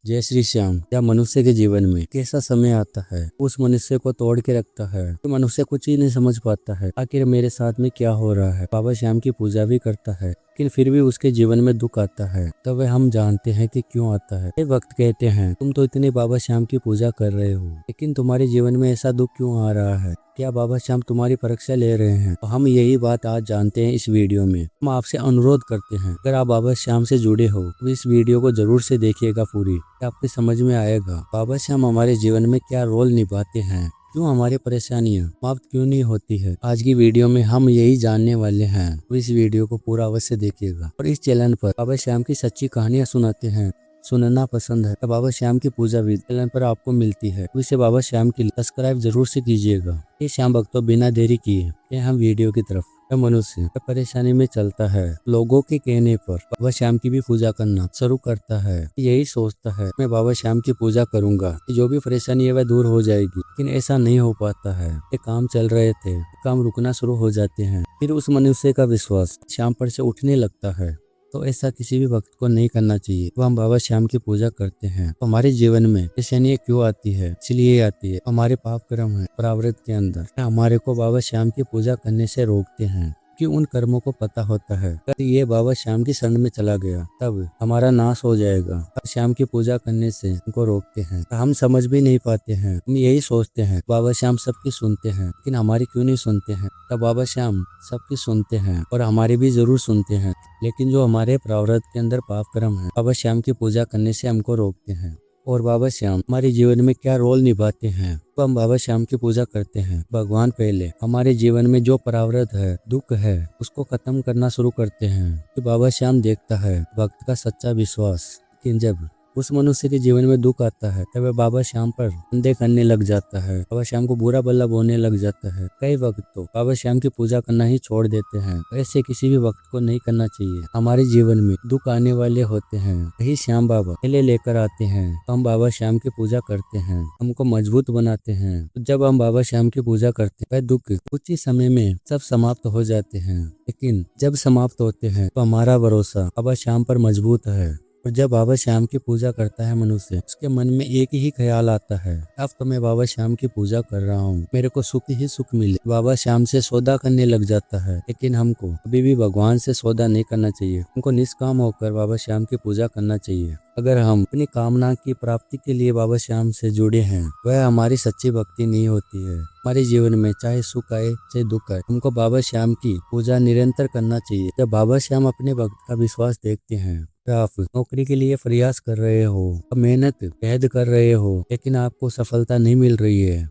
जय श्री श्याम। या मनुष्य के जीवन में कैसा समय आता है उस मनुष्य को तोड़ के रखता है। तो मनुष्य कुछ ही नहीं समझ पाता है आखिर मेरे साथ में क्या हो रहा है। बाबा श्याम की पूजा भी करता है लेकिन फिर भी उसके जीवन में दुख आता है। तब वह हम जानते हैं कि क्यों आता है। ये वक्त कहते हैं तुम तो इतनी बाबा श्याम की पूजा कर रहे हो लेकिन तुम्हारे जीवन में ऐसा दुख क्यों आ रहा है। क्या बाबा श्याम तुम्हारी परीक्षा ले रहे हैं। तो हम यही बात आज जानते हैं इस वीडियो में। हम आपसे अनुरोध करते हैं अगर आप बाबा श्याम से जुड़े हो तो इस वीडियो को जरूर से देखिएगा पूरी। आपके समझ में आएगा बाबा श्याम हमारे जीवन में क्या रोल निभाते हैं, क्यों हमारी परेशानियां समाप्त क्यों नहीं होती है। आज की वीडियो में हम यही जानने वाले हैं तो इस वीडियो को पूरा अवश्य देखिएगा। और इस चैनल पर बाबा श्याम की सच्ची कहानियां सुनाते हैं, सुनना पसंद है तो बाबा श्याम की पूजा भी चैनल पर आपको मिलती है तो इसे बाबा श्याम के लिए सब्सक्राइब जरूर से कीजिएगा। ये श्याम भक्तों बिना देरी किए हम वीडियो की तरफ। मनुष्य परेशानी में चलता है, लोगों के कहने पर बाबा श्याम की भी पूजा करना शुरू करता है। यही सोचता है मैं बाबा श्याम की पूजा करूंगा जो भी परेशानी है वह दूर हो जाएगी, लेकिन ऐसा नहीं हो पाता है। ये काम चल रहे थे, काम रुकना शुरू हो जाते हैं। फिर उस मनुष्य का विश्वास श्याम पर से उठने लगता है। तो ऐसा किसी भी वक्त को नहीं करना चाहिए। तो हम बाबा श्याम की पूजा करते हैं तो हमारे जीवन में परेशानियां क्यों आती है, इसलिए आती है हमारे पाप कर्म है प्रारब्ध के अंदर हमारे को बाबा श्याम की पूजा करने से रोकते हैं कि उन कर्मों को पता होता है अगर ये बाबा श्याम की शरण में चला गया तब हमारा नाश हो जाएगा। श्याम की पूजा करने से उनको रोकते हैं। हम समझ भी नहीं पाते हैं, हम यही सोचते हैं बाबा श्याम सबकी सुनते हैं लेकिन हमारी क्यों नहीं सुनते हैं। तब बाबा श्याम सबकी सुनते हैं और हमारी भी जरूर सुनते हैं, लेकिन जो हमारे प्रारब्ध के अंदर पाप कर्म है बाबा श्याम की पूजा करने से हमको रोकते हैं। और बाबा श्याम हमारे जीवन में क्या रोल निभाते हैं तो हम बाबा श्याम की पूजा करते हैं। भगवान पहले हमारे जीवन में जो प्रारब्ध है, दुख है, उसको खत्म करना शुरू करते हैं। तो बाबा श्याम देखता है भक्त का सच्चा विश्वास। कि जब उस मनुष्य के जीवन में दुख आता है तब वह बाबा श्याम पर संदेह करने लग जाता है, बाबा श्याम को बुरा भला बोलने लग जाता है। कई वक्त तो बाबा श्याम की पूजा करना ही छोड़ देते हैं। ऐसे किसी भी वक्त को नहीं करना चाहिए। हमारे जीवन में दुख आने वाले होते हैं, वही श्याम बाबा पहले लेकर आते हैं। तो हम बाबा श्याम की पूजा करते हैं, हमको मजबूत बनाते हैं। तो जब हम बाबा श्याम की पूजा करते हैं वह दुख कुछ ही समय में सब समाप्त हो जाते हैं, लेकिन जब समाप्त होते हैं तो हमारा भरोसा बाबा श्याम पर मजबूत है। और जब बाबा श्याम की पूजा करता है मनुष्य, उसके मन में एक ही ख्याल आता है अब तो मैं बाबा श्याम की पूजा कर रहा हूँ, मेरे को सुख ही सुख मिले। बाबा श्याम से सौदा करने लग जाता है, लेकिन हमको अभी भी भगवान से सौदा नहीं करना चाहिए। हमको निष्काम होकर बाबा श्याम की पूजा करना चाहिए। अगर हम अपनी कामना की प्राप्ति के लिए बाबा श्याम से जुड़े हैं वह हमारी सच्ची भक्ति नहीं होती है। हमारे जीवन में चाहे सुख आए चाहे दुख आए हमको बाबा श्याम की पूजा निरंतर करना चाहिए। जब बाबा श्याम अपने भक्त का विश्वास देखते हैं, आप नौकरी के लिए प्रयास कर रहे हो, मेहनत कैद कर रहे हो लेकिन आपको सफलता नहीं मिल रही है,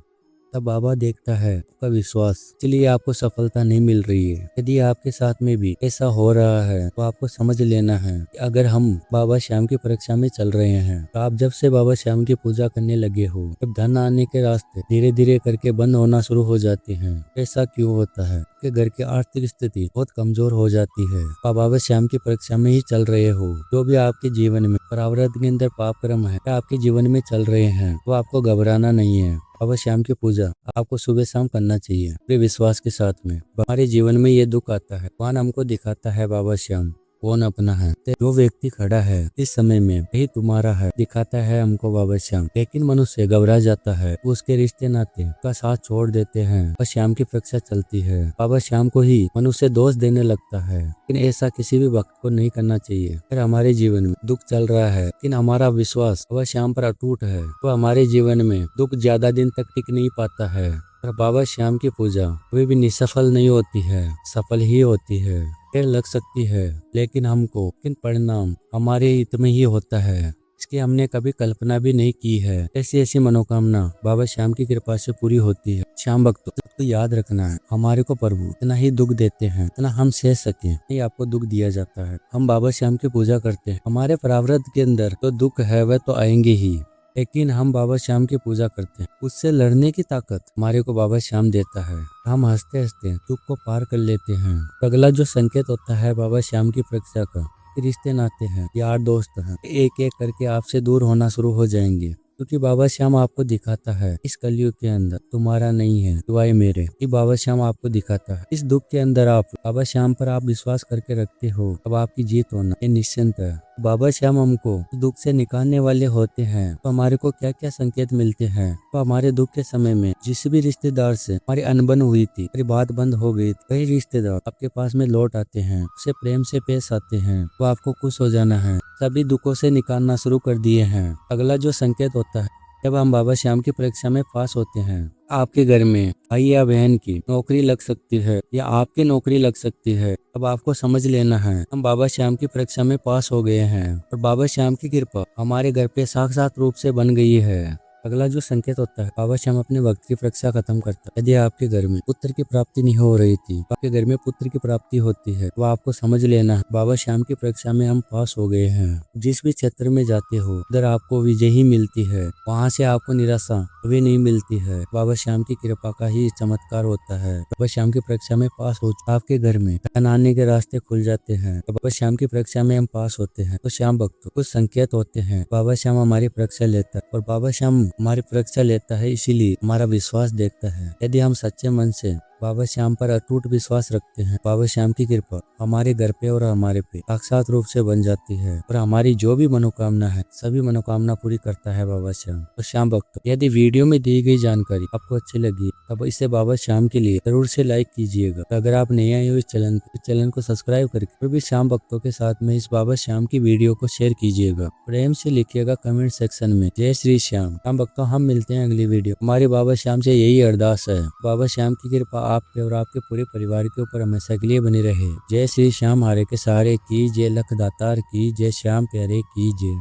तब बाबा देखता है आपका विश्वास, इसलिए आपको सफलता नहीं मिल रही है। यदि आपके साथ में भी ऐसा हो रहा है तो आपको समझ लेना है कि अगर हम बाबा श्याम की परीक्षा में चल रहे हैं तो आप जब से बाबा श्याम की पूजा करने लगे हो तब धन आने के रास्ते धीरे धीरे करके बंद होना शुरू हो जाते हैं। ऐसा क्यों होता है कि घर की आर्थिक स्थिति बहुत कमजोर हो जाती है। आप बाबा श्याम की परीक्षा में ही चल रहे हो। जो भी आपके जीवन में प्रारब्ध के अंदर पाप कर्म है आपके जीवन में चल रहे हैं तो आपको घबराना नहीं है। बाबा श्याम की पूजा आपको सुबह शाम करना चाहिए पूरे विश्वास के साथ में। हमारे जीवन में ये दुख आता है, भगवान हमको दिखाता है बाबा श्याम कौन अपना है। जो व्यक्ति खड़ा है इस समय में वही तुम्हारा है, दिखाता है हमको बाबा श्याम। लेकिन मनुष्य घबरा जाता है, उसके रिश्ते नाते का साथ छोड़ देते हैं। बाबा श्याम की परीक्षा चलती है, बाबा श्याम को ही मनुष्य दोष देने लगता है, लेकिन ऐसा किसी भी वक्त को नहीं करना चाहिए। अगर हमारे जीवन में दुख चल रहा है लेकिन हमारा विश्वास बाबा श्याम पर अटूट है तो हमारे जीवन में दुख ज्यादा दिन तक टिक नहीं पाता है। और बाबा श्याम की पूजा कभी भी निसफल नहीं होती है, सफल ही होती है। देर लग सकती है लेकिन हमको किन परिणाम हमारे हित में ही होता है, इसकी हमने कभी कल्पना भी नहीं की है। ऐसी ऐसी मनोकामना बाबा श्याम की कृपा से पूरी होती है। श्याम भक्तों तो याद रखना है हमारे को प्रभु इतना ही दुख देते हैं इतना हम सह सके नहीं आपको दुख दिया जाता है। हम बाबा श्याम की पूजा करते हैं, हमारे प्रारब्ध के अंदर तो दुख है वह तो आएंगे ही, लेकिन हम बाबा श्याम की पूजा करते हैं, उससे लड़ने की ताकत हमारे को बाबा श्याम देता है। हम हंसते हंसते दुख को पार कर लेते हैं। अगला जो संकेत होता है बाबा श्याम की परीक्षा का, रिश्ते नाते हैं, यार दोस्त हैं, एक एक करके आपसे दूर होना शुरू हो जाएंगे, क्योंकि बाबा श्याम आपको दिखाता है इस कलयुग के अंदर तुम्हारा नहीं है सिवाय मेरे। ये बाबा श्याम आपको दिखाता है इस दुख के अंदर आप बाबा श्याम पर आप विश्वास करके रखते हो, अब आपकी जीत होना ये निश्चिंत है। बाबा श्याम हमको दुख से निकालने वाले होते हैं। तो हमारे को क्या क्या संकेत मिलते हैं। तो हमारे दुख के समय में जिस भी रिश्तेदार से हमारी अनबन हुई थी, हमारी बात बंद हो गई थी, वही रिश्तेदार आपके पास में लौट आते हैं, उसे प्रेम से पेश आते हैं, तो आपको खुश हो जाना है। सभी दुखों से निकालना शुरू कर दिए हैं। अगला जो संकेत होता है, जब हम बाबा श्याम की परीक्षा में पास होते हैं, आपके घर में भाई या बहन की नौकरी लग सकती है या आपकी नौकरी लग सकती है। अब आपको समझ लेना है हम बाबा श्याम की परीक्षा में पास हो गए हैं और बाबा श्याम की कृपा हमारे घर पे साक्षात रूप से बन गई है। अगला जो संकेत होता है, बाबा श्याम अपने वक्त की परीक्षा खत्म करता है। यदि आपके घर में पुत्र की प्राप्ति नहीं हो रही थी, आपके घर में पुत्र की प्राप्ति होती है, तो आपको समझ लेना है बाबा श्याम की परीक्षा में हम पास हो गए हैं। जिस भी क्षेत्र में जाते हो उधर आपको विजय ही मिलती है, वहाँ से आपको निराशा कभी नहीं मिलती है। बाबा श्याम की कृपा का ही चमत्कार होता है। बाबा श्याम की परीक्षा में पास हो आपके घर में धन आने के रास्ते खुल जाते हैं। बाबा श्याम की परीक्षा में हम पास होते हैं तो श्याम भक्तों कुछ संकेत होते हैं। बाबा श्याम हमारी परीक्षा लेता है और बाबा श्याम हमारी परीक्षा लेता है, इसीलिए हमारा विश्वास देखता है। यदि हम सच्चे मन से बाबा श्याम पर अटूट विश्वास रखते हैं, बाबा श्याम की कृपा हमारे घर पे और हमारे पे साक्षात रूप से बन जाती है और हमारी जो भी मनोकामना है सभी मनोकामना पूरी करता है बाबा श्याम। तो श्याम भक्तों, यदि वीडियो में दी गई जानकारी आपको अच्छी लगी तब इसे बाबा श्याम के लिए जरूर से लाइक कीजिएगा। तो अगर आप नए आए हो इस चैनल को सब्सक्राइब करके फिर भी श्याम भक्तों के साथ में इस बाबा श्याम की वीडियो को शेयर कीजिएगा। प्रेम से लिखिएगा कमेंट सेक्शन में जय श्री श्याम। श्याम भक्तों, हम मिलते हैं अगली वीडियो। हमारे बाबा श्याम से यही अरदास है, बाबा श्याम की कृपा आप पे और आपके पूरे परिवार के ऊपर हमेशा के लिए बनी रहे। जय श्री श्याम, हारे के सहारे की जय, लख दातार की जय, श्याम प्यारे की जय।